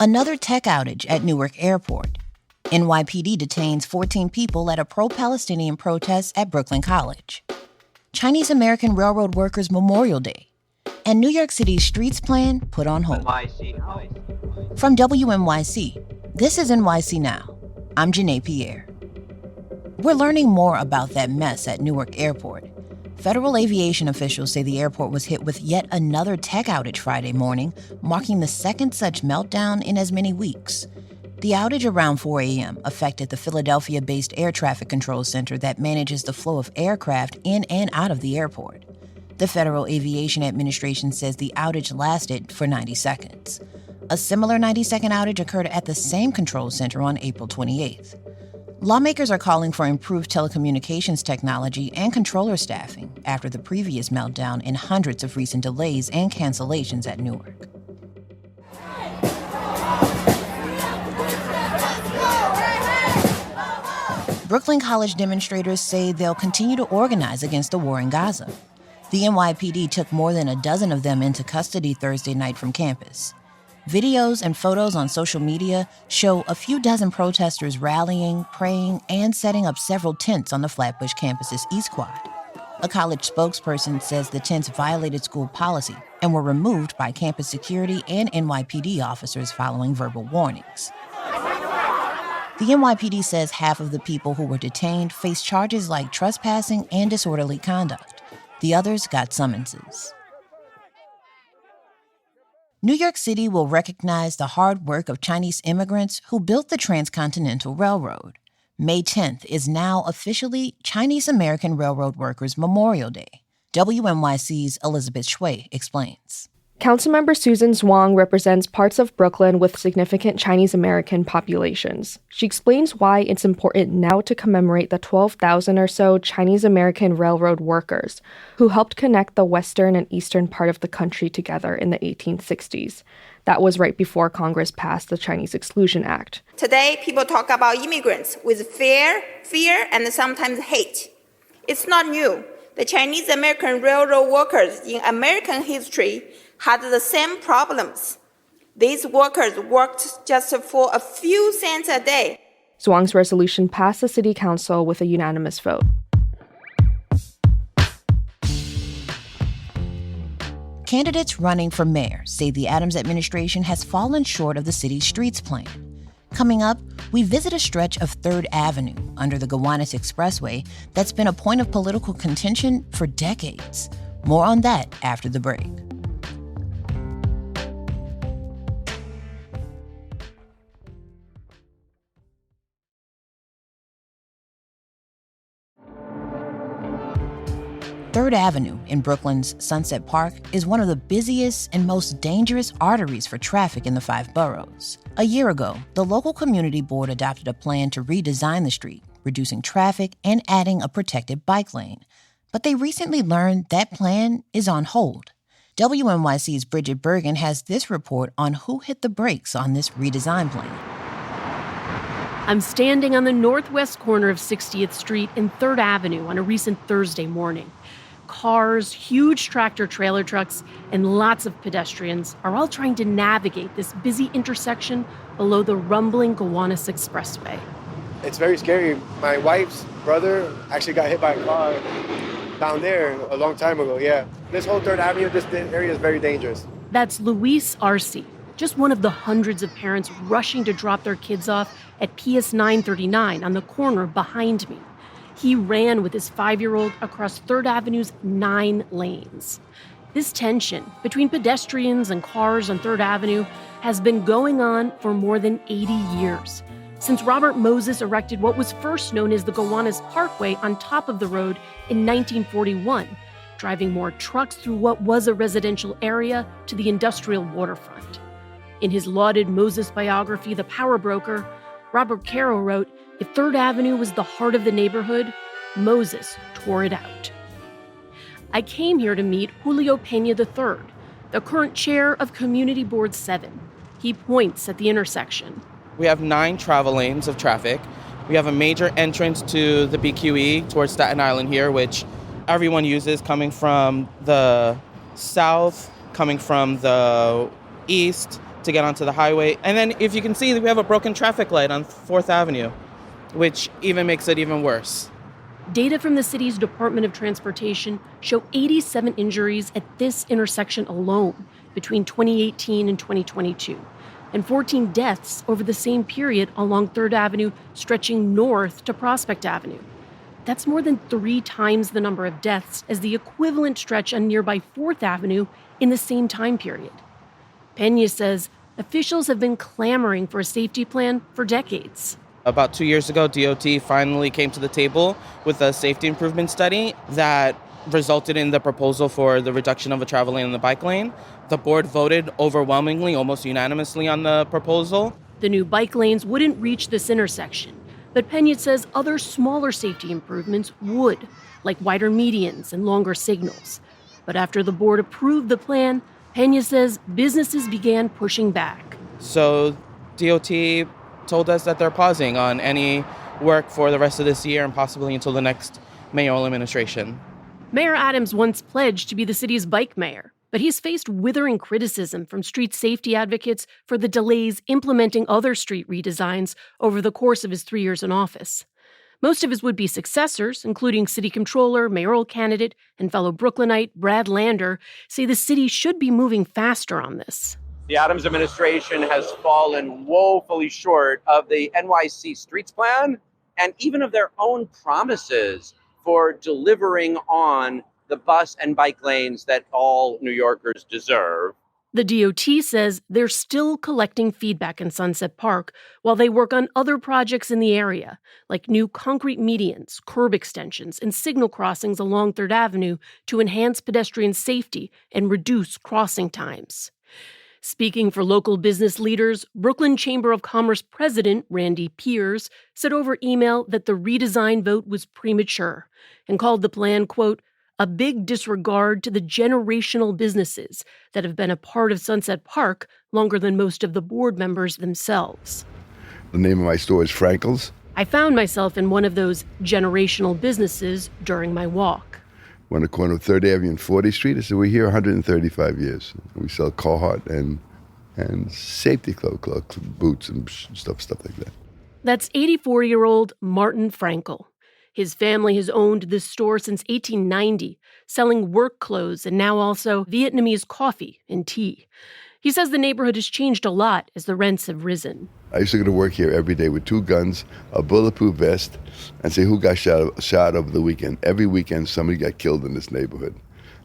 Another tech outage at Newark Airport. NYPD detains 14 people at a pro-Palestinian protest at Brooklyn College. Chinese American Railroad Workers Memorial Day. And New York City's streets plan put on hold. From WNYC, this is NYC Now. I'm Janae Pierre. We're learning more about that mess at Newark Airport. Federal aviation officials say the airport was hit with yet another tech outage Friday morning, marking the second such meltdown in as many weeks. The outage around 4 a.m. affected the Philadelphia-based air traffic control center that manages the flow of aircraft in and out of the airport. The Federal Aviation Administration says the outage lasted for 90 seconds. A similar 90-second outage occurred at the same control center on April 28th. Lawmakers are calling for improved telecommunications technology and controller staffing after the previous meltdown and hundreds of recent delays and cancellations at Newark. Brooklyn College demonstrators say they'll continue to organize against the war in Gaza. The NYPD took more than a dozen of them into custody Thursday night from campus. Videos and photos on social media show a few dozen protesters rallying, praying, and setting up several tents on the Flatbush campus's East Quad. A college spokesperson says the tents violated school policy and were removed by campus security and NYPD officers following verbal warnings. The NYPD says half of the people who were detained faced charges like trespassing and disorderly conduct. The others got summonses. New York City will recognize the hard work of Chinese immigrants who built the Transcontinental Railroad. May 10th is now officially Chinese American Railroad Workers Memorial Day. WNYC's Elizabeth Shui explains. Councilmember Susan Zhuang represents parts of Brooklyn with significant Chinese American populations. She explains why it's important now to commemorate the 12,000 or so Chinese American railroad workers who helped connect the western and eastern part of the country together in the 1860s. That was right before Congress passed the Chinese Exclusion Act. Today, people talk about immigrants with fear, and sometimes hate. It's not new. The Chinese American railroad workers in American history had the same problems. These workers worked just for a few cents a day. Zhuang's resolution passed the city council with a unanimous vote. Candidates running for mayor say the Adams administration has fallen short of the city's streets plan. Coming up, we visit a stretch of 3rd Avenue under the Gowanus Expressway that's been a point of political contention for decades. More on that after the break. Third Avenue in Brooklyn's Sunset Park is one of the busiest and most dangerous arteries for traffic in the 5 boroughs. A year ago, the local community board adopted a plan to redesign the street, reducing traffic and adding a protected bike lane. But they recently learned that plan is on hold. WNYC's Bridget Bergen has this report on who hit the brakes on this redesign plan. I'm standing on the northwest corner of 60th Street and 3rd Avenue on a recent Thursday morning. Cars, huge tractor-trailer trucks, and lots of pedestrians are all trying to navigate this busy intersection below the rumbling Gowanus Expressway. It's very scary. My wife's brother actually got hit by a car down there a long time ago, yeah. This whole 3rd Avenue, this area is very dangerous. That's Luis Arce, just one of the hundreds of parents rushing to drop their kids off at PS 939 on the corner behind me. He ran with his 5-year-old across 3rd Avenue's 9 lanes. This tension between pedestrians and cars on 3rd Avenue has been going on for more than 80 years, since Robert Moses erected what was first known as the Gowanus Parkway on top of the road in 1941, driving more trucks through what was a residential area to the industrial waterfront. In his lauded Moses biography, The Power Broker, Robert Caro wrote, "If 3rd Avenue was the heart of the neighborhood, Moses tore it out." I came here to meet Julio Peña III, the current chair of Community Board 7. He points at the intersection. We have 9 travel lanes of traffic. We have a major entrance to the BQE towards Staten Island here, which everyone uses coming from the south, coming from the east, to get onto the highway. And then if you can see, we have a broken traffic light on 4th Avenue, which even makes it even worse. Data from the city's Department of Transportation show 87 injuries at this intersection alone between 2018 and 2022, and 14 deaths over the same period along 3rd Avenue stretching north to Prospect Avenue. That's more than 3 times the number of deaths as the equivalent stretch on nearby 4th Avenue in the same time period. Pena says officials have been clamoring for a safety plan for decades. About 2 years ago, DOT finally came to the table with a safety improvement study that resulted in the proposal for the reduction of a travel lane and the bike lane. The board voted overwhelmingly, almost unanimously on the proposal. The new bike lanes wouldn't reach this intersection, but Pena says other smaller safety improvements would, like wider medians and longer signals. But after the board approved the plan, Pena says businesses began pushing back. So DOT told us that they're pausing on any work for the rest of this year and possibly until the next mayoral administration. Mayor Adams once pledged to be the city's bike mayor, but he's faced withering criticism from street safety advocates for the delays implementing other street redesigns over the course of his 3 years in office. Most of his would-be successors, including city controller, mayoral candidate, and fellow Brooklynite Brad Lander, say the city should be moving faster on this. The Adams administration has fallen woefully short of the NYC streets plan and even of their own promises for delivering on the bus and bike lanes that all New Yorkers deserve. The DOT says they're still collecting feedback in Sunset Park while they work on other projects in the area, like new concrete medians, curb extensions, and signal crossings along 3rd Avenue to enhance pedestrian safety and reduce crossing times. Speaking for local business leaders, Brooklyn Chamber of Commerce President Randy Piers said over email that the redesign vote was premature and called the plan, quote, a big disregard to the generational businesses that have been a part of Sunset Park longer than most of the board members themselves. The name of my store is Frankel's. I found myself in one of those generational businesses during my walk. We're on the corner of 3rd Avenue and 40th Street. I said, we're here 135 years. We sell Carhartt and safety clothes, boots and stuff like that. That's 84-year-old Martin Frankel. His family has owned this store since 1890, selling work clothes and now also Vietnamese coffee and tea. He says the neighborhood has changed a lot as the rents have risen. I used to go to work here every day with 2 guns, a bulletproof vest, and say who got shot over the weekend. Every weekend, somebody got killed in this neighborhood.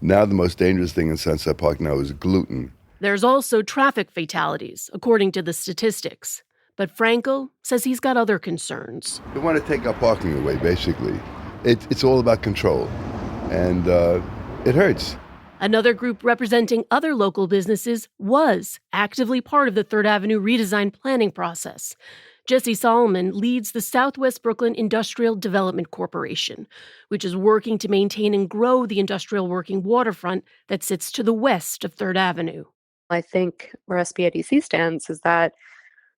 Now the most dangerous thing in Sunset Park now is gluten. There's also traffic fatalities, according to the statistics. But Frankel says he's got other concerns. They want to take our parking away, basically. It's all about control, and it hurts. Another group representing other local businesses was actively part of the 3rd Avenue redesign planning process. Jesse Solomon leads the Southwest Brooklyn Industrial Development Corporation, which is working to maintain and grow the industrial working waterfront that sits to the west of 3rd Avenue. I think where SBIDC stands is that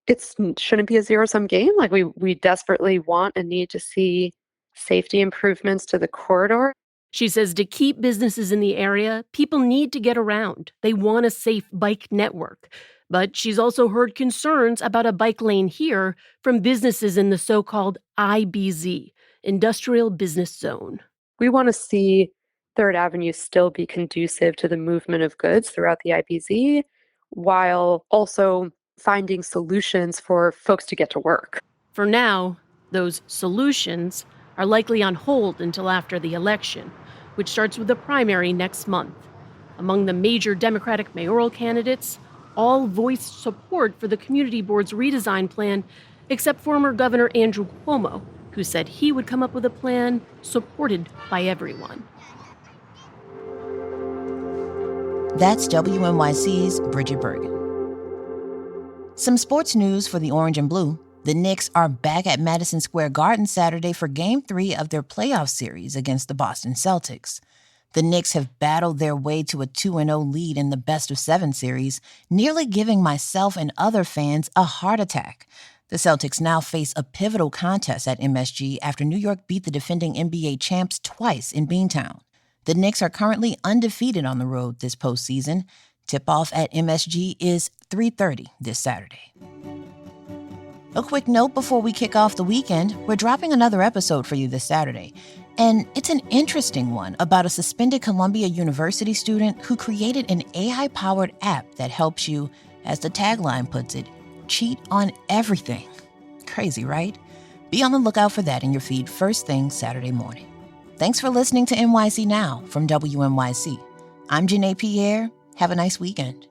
it shouldn't be a zero-sum game. Like we desperately want and need to see safety improvements to the corridor. She says to keep businesses in the area, people need to get around. They want a safe bike network. But she's also heard concerns about a bike lane here from businesses in the so-called IBZ, Industrial Business Zone. We want to see 3rd Avenue still be conducive to the movement of goods throughout the IBZ, while also finding solutions for folks to get to work. For now, those solutions are likely on hold until after the election, which starts with the primary next month. Among the major Democratic mayoral candidates, all voiced support for the community board's redesign plan, except former Governor Andrew Cuomo, who said he would come up with a plan supported by everyone. That's WNYC's Bridget Bergen. Some sports news for the Orange and Blue. The Knicks are back at Madison Square Garden Saturday for Game 3 of their playoff series against the Boston Celtics. The Knicks have battled their way to a 2-0 lead in the best-of-7 series, nearly giving myself and other fans a heart attack. The Celtics now face a pivotal contest at MSG after New York beat the defending NBA champs twice in Beantown. The Knicks are currently undefeated on the road this postseason. Tip-off at MSG is 3:30 this Saturday. A quick note before we kick off the weekend, we're dropping another episode for you this Saturday. And it's an interesting one about a suspended Columbia University student who created an AI-powered app that helps you, as the tagline puts it, cheat on everything. Crazy, right? Be on the lookout for that in your feed first thing Saturday morning. Thanks for listening to NYC Now from WNYC. I'm Janae Pierre. Have a nice weekend.